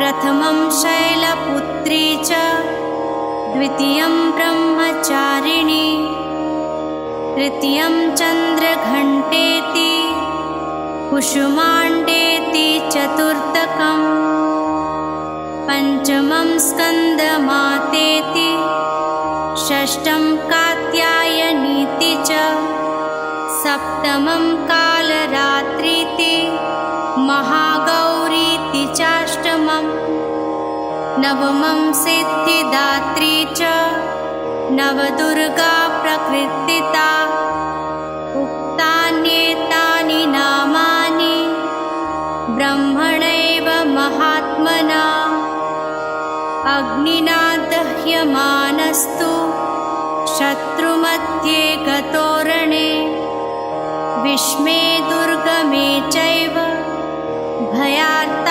प्रथमं शैलपुत्री च द्वितीयं ब्रह्मचारिणी तृतीयं चन्द्रघण्टेति कुसुमाण्डेति चतुर्थकम् पंचमं स्कन्दमातेति षष्ठं कात्यायनीति च सप्तमं कालरात्रीति महागौरीति चाष्टमं नवमं सिद्धिदात्री च नवदुर्गा प्रकृतिता उक्तान्येतानि नामानि ब्रह्मणैव महात्मना अग्निना दह्यमानस्तु शत्रुमध्ये गतोरणे विस्मे दुर्गमे चैव भयार्ता